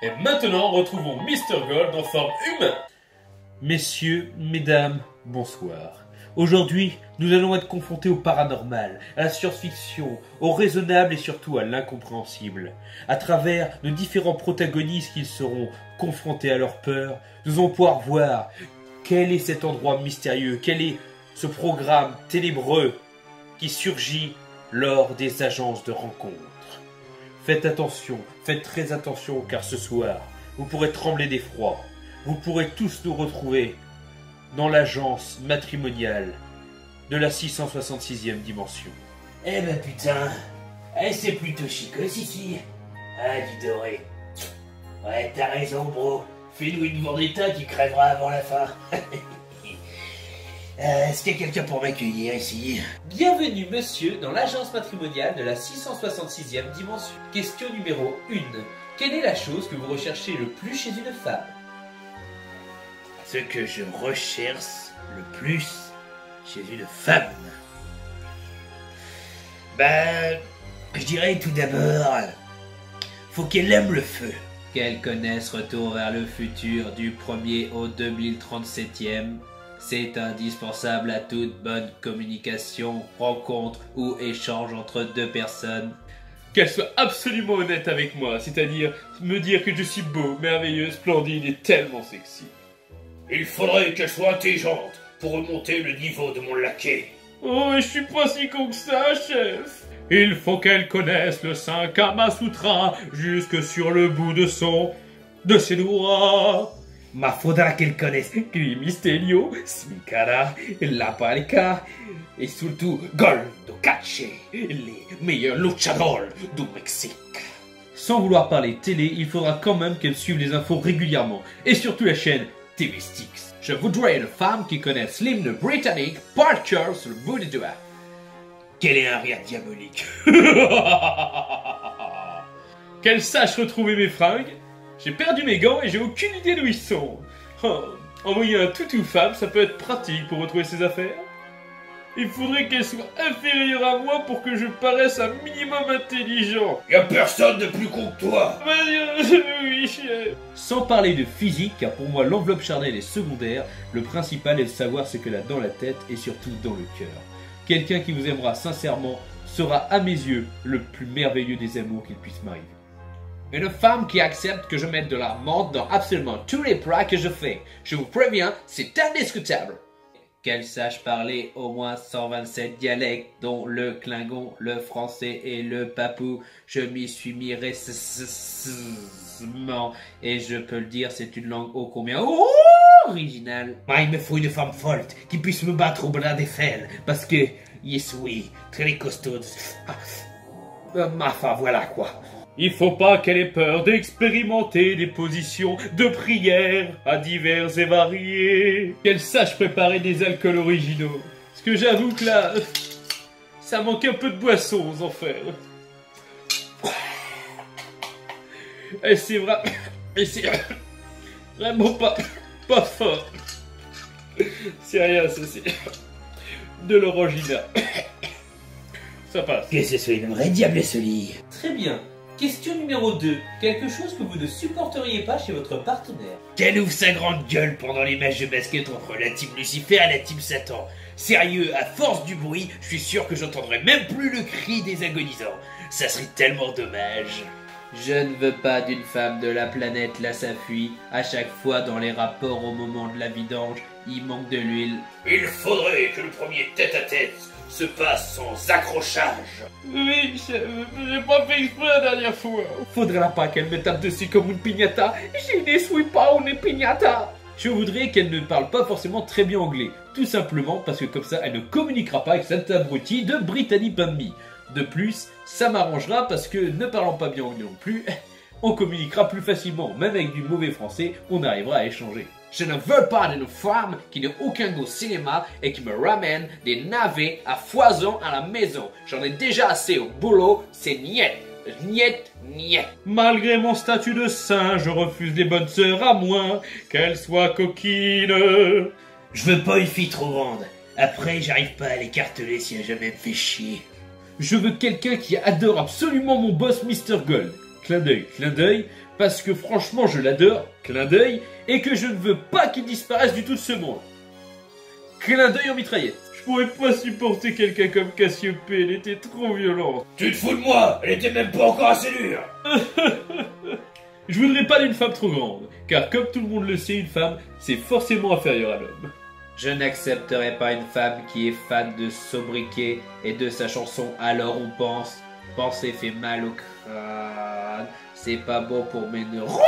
Et maintenant, retrouvons Mr. Gold en forme humaine. Messieurs, mesdames, bonsoir. Aujourd'hui, nous allons être confrontés au paranormal, à la science-fiction, au raisonnable et surtout à l'incompréhensible. À travers nos différents protagonistes qui seront confrontés à leur peur, nous allons pouvoir voir quel est cet endroit mystérieux, quel est ce programme ténébreux qui surgit lors des agences de rencontres. Faites attention, faites très attention car ce soir, vous pourrez trembler d'effroi. Vous pourrez tous nous retrouver dans l'agence matrimoniale de la 666e dimension. Eh ben putain, c'est plutôt chicos ici. Ah, du doré. Ouais, t'as raison, bro. Fais-nous une vendetta qui crèvera avant la fin. Est-ce qu'il y a quelqu'un pour m'accueillir ici? Bienvenue monsieur dans l'agence matrimoniale de la 666e dimension. Question numéro 1. Quelle est la chose que vous recherchez le plus chez une femme? Ce que je recherche le plus chez une femme. Ben, je dirais tout d'abord, faut qu'elle aime le feu. Qu'elle connaisse Retour vers le futur du 1er au 2037e. C'est indispensable à toute bonne communication, rencontre ou échange entre deux personnes. Qu'elle soit absolument honnête avec moi, c'est-à-dire me dire que je suis beau, merveilleux, splendide et tellement sexy. Il faudrait qu'elle soit intelligente pour remonter le niveau de mon laquais. Oh, je suis pas si con que ça, chef. Il faut qu'elle connaisse le Saint Kama Sutra jusque sur le bout de ses doigts. Ma faudra qu'elle connaisse Qui Mysterio, Smikara, La Parca et surtout Goldo Cache, les meilleurs luchadors du Mexique. Sans vouloir parler télé, il faudra quand même qu'elle suive les infos régulièrement. Et surtout la chaîne TV Sticks. Je voudrais une femme qui connaisse l'hymne britannique par cœur sur le bout des doigts. Quel est un rire diabolique. Qu'elle sache retrouver mes fringues. J'ai perdu mes gants et j'ai aucune idée d'où ils sont. Oh, envoyer un toutou femme, ça peut être pratique pour retrouver ses affaires. Il faudrait qu'elle soit inférieure à moi pour que je paraisse un minimum intelligent. Y'a personne de plus con que toi. Oui, chef. Sans parler de physique, car pour moi l'enveloppe charnelle est secondaire, le principal est de savoir ce qu'elle a dans la tête et surtout dans le cœur. Quelqu'un qui vous aimera sincèrement sera à mes yeux le plus merveilleux des amours qu'il puisse m'arriver. Une femme qui accepte que je mette de la menthe dans absolument tous les plats que je fais. Je vous préviens, c'est indiscutable. Qu'elle sache parler au moins 127 dialectes, dont le klingon, le français et le papou. Je m'y suis mis récemment, et je peux le dire, c'est une langue ô combien originale. Moi, il me faut une femme forte qui puisse me battre au bras des fers, parce que, yes oui, très costaud. Ma femme, voilà quoi. Il faut pas qu'elle ait peur d'expérimenter des positions de prière à divers et variés. Qu'elle sache préparer des alcools originaux. Parce que j'avoue que là, ça manque un peu de boisson aux enfers. Et c'est vrai, et c'est vraiment pas fort. C'est rien, ça c'est de l'orangina. Ça passe. Que ce soit une vraie diable ce lit. Très bien. Question numéro 2. Quelque chose que vous ne supporteriez pas chez votre partenaire. Qu'elle ouvre sa grande gueule pendant les matchs de basket entre la team Lucifer et la team Satan. Sérieux, à force du bruit, je suis sûr que j'entendrai même plus le cri des agonisants. Ça serait tellement dommage. Je ne veux pas d'une femme de la planète là ça fuit. À chaque fois dans les rapports au moment de la vidange, il manque de l'huile. Il faudrait que le premier tête-à-tête se passe sans accrochage. Oui, j'ai pas fait exprès la dernière fois. Faudra pas qu'elle me tape dessus comme une piñata. Je ne suis pas une piñata. Je voudrais qu'elle ne parle pas forcément très bien anglais. Tout simplement parce que comme ça, elle ne communiquera pas avec cet abruti de Brittany Bambi. De plus, ça m'arrangera parce que ne parlant pas bien anglais non plus, on communiquera plus facilement. Même avec du mauvais français, on arrivera à échanger. Je ne veux pas d'une femme qui n'a aucun goût cinéma et qui me ramène des navets à foison à la maison. J'en ai déjà assez au boulot, c'est niet. Niet, niet. Malgré mon statut de saint, je refuse les bonnes sœurs à moins qu'elles soient coquines. Je veux pas une fille trop grande. Après, j'arrive pas à l'écarteler si elle jamais me fait chier. Je veux quelqu'un qui adore absolument mon boss Mr. Gold. Clin d'œil, parce que franchement je l'adore, clin d'œil, et que je ne veux pas qu'il disparaisse du tout de ce monde. Clin d'œil en mitraillette. Je pourrais pas supporter quelqu'un comme Cassiopée, elle était trop violente. Tu te fous de moi? Elle était même pas encore assez dure. Je voudrais pas d'une femme trop grande, car comme tout le monde le sait, une femme, c'est forcément inférieur à l'homme. Je n'accepterai pas une femme qui est fan de sobriquet et de sa chanson Alors on pense. Penser fait mal au crâne. C'est pas bon pour mes neurones.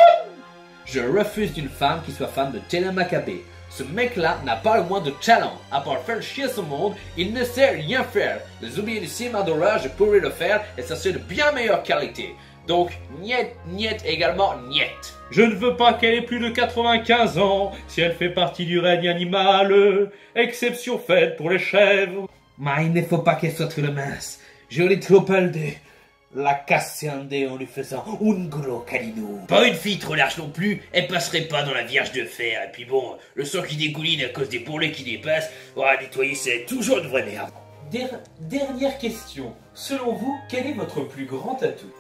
Je refuse d'une femme qui soit fan de Taylor Maccabee. Ce mec-là n'a pas le moins de talent. À part faire chier ce monde, il ne sait rien faire. Les oubliés du cinéma d'horreur, je pourrais le faire et ça serait de bien meilleure qualité. Donc, niet, niet également niet. Je ne veux pas qu'elle ait plus de 95 ans, si elle fait partie du règne animal. Exception faite pour les chèvres. Mais il ne faut pas qu'elle soit trop mince. J'aurais trop peur de la casser en deux en lui faisant un gros câlinou. Pas une fille trop large non plus, elle passerait pas dans la Vierge de Fer. Et puis bon, le sang qui dégouline à cause des bourrelets qui dépassent, nettoyer c'est toujours une vraie merde. Dernière question. Selon vous, quel est votre plus grand atout?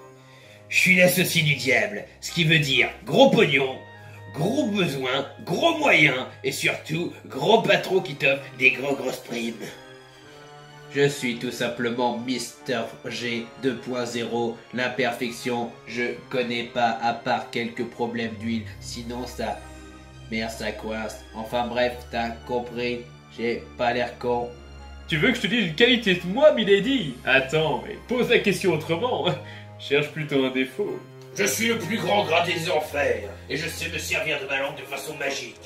Je suis l'associé du diable, ce qui veut dire gros pognon, gros besoin, gros moyens, et surtout gros patron qui t'offre des grosses primes. Je suis tout simplement Mr. G 2.0, l'imperfection, je connais pas à part quelques problèmes d'huile, sinon ça... Merde, ça coince. Enfin bref, t'as compris, j'ai pas l'air con. Tu veux que je te dise une qualité de moi, Milady? Attends, mais pose la question autrement. Cherche plutôt un défaut. Je suis le plus grand gradé des enfers, et je sais me servir de ma langue de façon magique.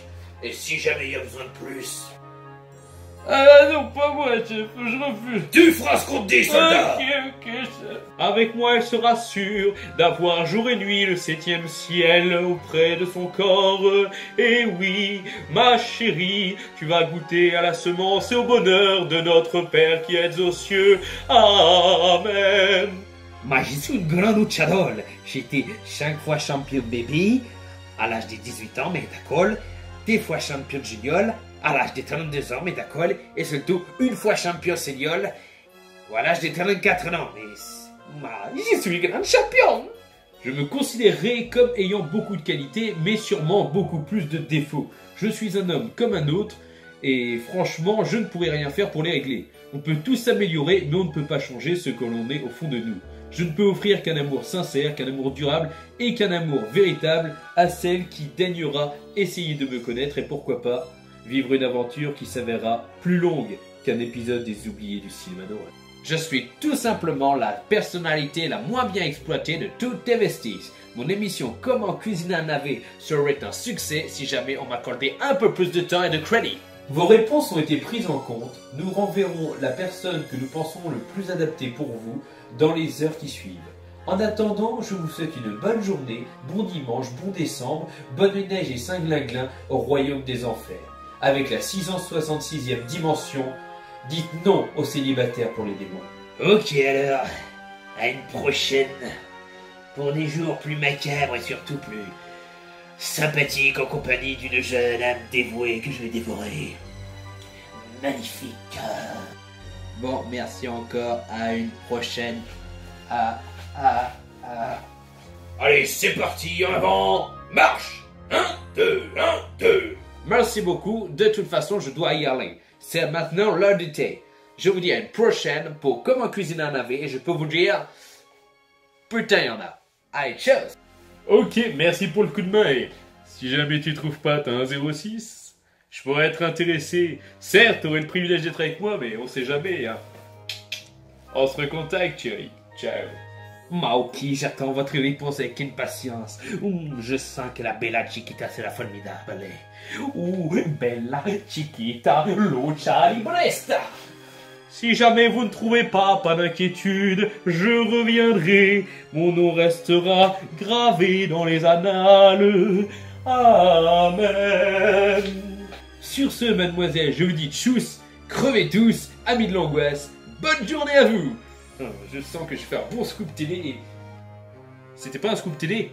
Et si jamais il y a besoin de plus... Ah non, pas moi, chef, je refuse. Tu feras ce qu'on te dit, soldat. Ok, chef. Avec moi, elle sera sûre d'avoir jour et nuit le 7e ciel auprès de son corps. Et oui, ma chérie, tu vas goûter à la semence et au bonheur de notre Père qui est aux cieux. Amen. Moi, je suis une grande luchador. J'étais 5 fois champion bébé à l'âge de 18 ans, mais d'accord. 2 fois champion junior à l'âge de 32 ans, mais d'accord. Et surtout, 1 fois champion senior à l'âge de 34 ans. Mais je suis grand champion. Je me considérerais comme ayant beaucoup de qualités, mais sûrement beaucoup plus de défauts. Je suis un homme comme un autre, et franchement, je ne pourrais rien faire pour les régler. On peut tous s'améliorer, mais on ne peut pas changer ce que l'on est au fond de nous. Je ne peux offrir qu'un amour sincère, qu'un amour durable et qu'un amour véritable à celle qui daignera essayer de me connaître et pourquoi pas vivre une aventure qui s'avérera plus longue qu'un épisode des oubliés du cinéma d'horreur. Je suis tout simplement la personnalité la moins bien exploitée de toutes tes vestiges. Mon émission Comment cuisiner un navet serait un succès si jamais on m'accordait un peu plus de temps et de crédit. Vos réponses ont été prises en compte. Nous renverrons la personne que nous pensons le plus adaptée pour vous dans les heures qui suivent. En attendant, je vous souhaite une bonne journée, bon dimanche, bon décembre, bonne neige et Saint-Glinglin au royaume des enfers. Avec la 666e dimension, dites non aux célibataires pour les démons. Ok alors, à une prochaine, pour des jours plus macabres et surtout plus sympathiques en compagnie d'une jeune âme dévouée que je vais dévorer. Magnifique. Bon, merci encore, à une prochaine. Allez, c'est parti, en avant, marche. 1, 2, 1, 2. Merci beaucoup, de toute façon je dois y aller. C'est maintenant l'heure du thé. Je vous dis à une prochaine pour Comment cuisiner un navet et je peux vous dire... Putain, il y en a. Allez, ciao. Ok, merci pour le coup de main. Et si jamais tu trouves pas, t'as un 06, je pourrais être intéressé. Certes, t'aurais le privilège d'être avec moi, mais on sait jamais, hein. On se recontacte, chérie. Ciao. Maoki, j'attends votre réponse avec impatience. Je sens que la Bella Chiquita sera formidable. Bella Chiquita, lucha libresta. Si jamais vous ne trouvez pas d'inquiétude, je reviendrai. Mon nom restera gravé dans les annales. Amen. Sur ce, mademoiselle, je vous dis tchuss, crevez tous, amis de l'angoisse, bonne journée à vous. Je sens que je fais un bon scoop télé et... C'était pas un scoop télé.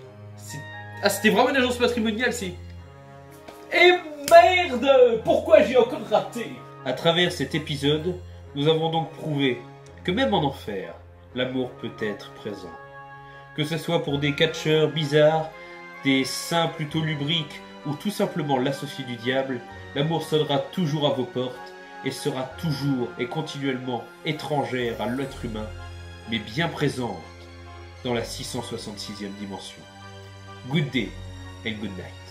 Ah, c'était vraiment une agence patrimoniale, c'est... Et merde! Pourquoi j'ai encore raté? À travers cet épisode, nous avons donc prouvé que même en enfer, l'amour peut être présent. Que ce soit pour des catcheurs bizarres, des saints plutôt lubriques ou tout simplement l'associé du diable, l'amour sonnera toujours à vos portes et sera toujours et continuellement étrangère à l'être humain, mais bien présente dans la 666e dimension. Good day and good night.